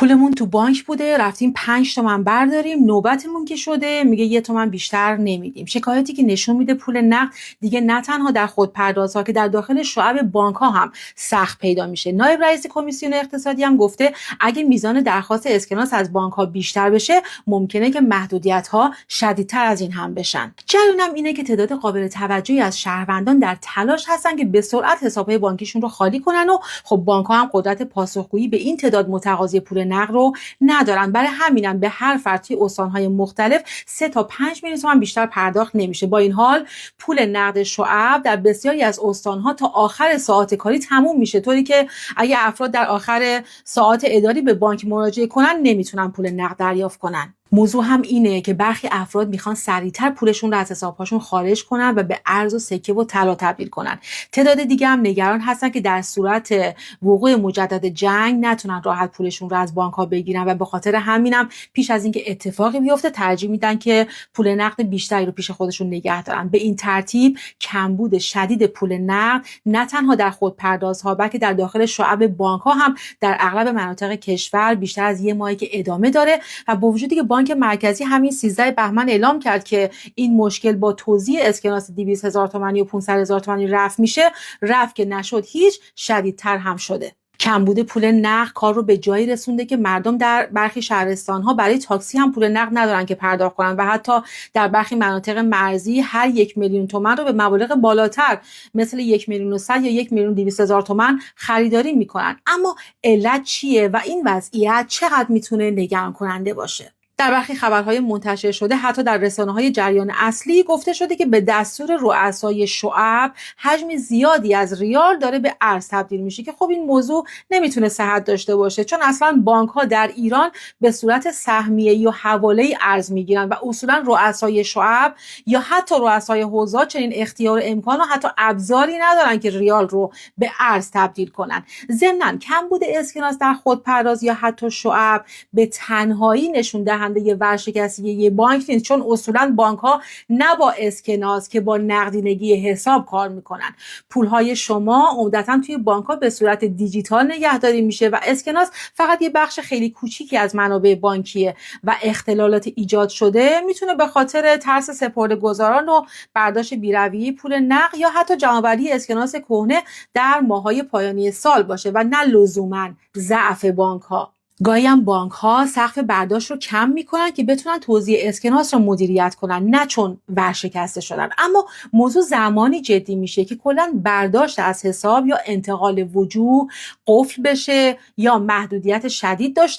پولمون تو بانک بوده، رفتیم 5 تومن برداریم، نوبتمون که شده میگه 1 تومن بیشتر نمیدیم. شکایتی که نشون میده پول نقد دیگه نه تنها در خودپردازها که در داخل شعب بانک ها هم سخت پیدا میشه. نایب رئیس کمیسیون اقتصادی هم گفته اگه میزان درخواست اسکناس از بانک ها بیشتر بشه ممکنه که محدودیت ها شدیدتر از این هم بشن. جریانم اینه که تعداد قابل توجهی از شهروندان در تلاش هستن که به سرعت حسابهای بانکیشون رو خالی کنن و خب بانک ها هم قدرت پاسخگویی به این تعداد متقاضی پول نقد رو ندارن. برای همینم به هر فرد توی استان‌های مختلف 3 تا 5 میلیون تومان بیشتر پرداخت نمیشه. با این حال پول نقد شعب در بسیاری از استان‌ها تا آخر ساعات کاری تموم میشه، طوری که اگه افراد در آخر ساعات اداری به بانک مراجعه کنن نمیتونن پول نقد دریافت کنن. موضوع هم اینه که برخی افراد میخوان سریعتر پولشون رو از حسابهاشون خارج کنن و به ارز و سکه و طلا تبدیل کنن. تعداد دیگه هم نگران هستن که در صورت وقوع مجدد جنگ نتونن راحت پولشون رو از بانک ها بگیرن و به خاطر همینم پیش از اینکه اتفاقی بیفته ترجیح میدن که پول نقد بیشتری رو پیش خودشون نگه دارن. به این ترتیب کمبود شدید پول نقد نه تنها در خودپردازها بلکه در داخل شعب بانک ها هم در اغلب مناطق کشور بیشتر از 1 ماهی که ادامه داره و با وجودی که بانک مرکزی همین 13 بهمن اعلام کرد که این مشکل با توزیع اسکناس 200,000 تومانی و 500,000 تومانی رفع میشه، رفع که نشد هیچ، شدیدتر هم شده. کمبود پول نقد کار رو به جایی رسونده که مردم در برخی شهرستان‌ها برای تاکسی هم پول نقد ندارن که پرداخت کنن و حتی در برخی مناطق مرزی هر 1 میلیون تومان رو به مبالغ بالاتر مثل 1,100,000 یا 1,200,000 تومان خریداری میکنن. اما علت چیه و این وضعیت چقدر میتونه نگران کننده باشه؟ در برخی خبرهای منتشر شده حتی در رسانه‌های جریان اصلی گفته شده که به دستور رؤسای شعب حجم زیادی از ریال داره به ارز تبدیل میشه که خب این موضوع نمیتونه صحت داشته باشه، چون اصلا بانک‌ها در ایران به صورت سهمیه یا حواله‌ای ارز میگیرن و اصولا رؤسای شعب یا حتی رؤسای حوزه چنین اختیار و امکان و حتی ابزاری ندارن که ریال رو به ارز تبدیل کنن. ضمناً کمبود اسکناس در خودپرداز یا حتی شعب به تنهایی نشون دهنده یه ورشکستگی یه بانک نیست، چون اصولا بانک ها نه با اسکناس که با نقدینگی حساب کار میکنن. پولهای شما عمدتا توی بانک ها به صورت دیجیتال نگهداری میشه و اسکناس فقط یه بخش خیلی کوچیکی از منابع بانکیه و اختلالات ایجاد شده میتونه به خاطر ترس سپرده‌گذاران و برداشت بی‌رویه پول نقد یا حتی جمع‌آوری اسکناس کهنه در ماه‌های پایانی سال باشه و نه لزوما ضعف بانک ها. گاهی هم بانک ها سقف برداشت رو کم میکنن که بتونن توزیع اسکناس رو مدیریت کنن، نه چون ورشکسته شدن. اما موضوع زمانی جدی میشه که کلا برداشت از حساب یا انتقال وجوه قفل بشه یا محدودیت شدید داشته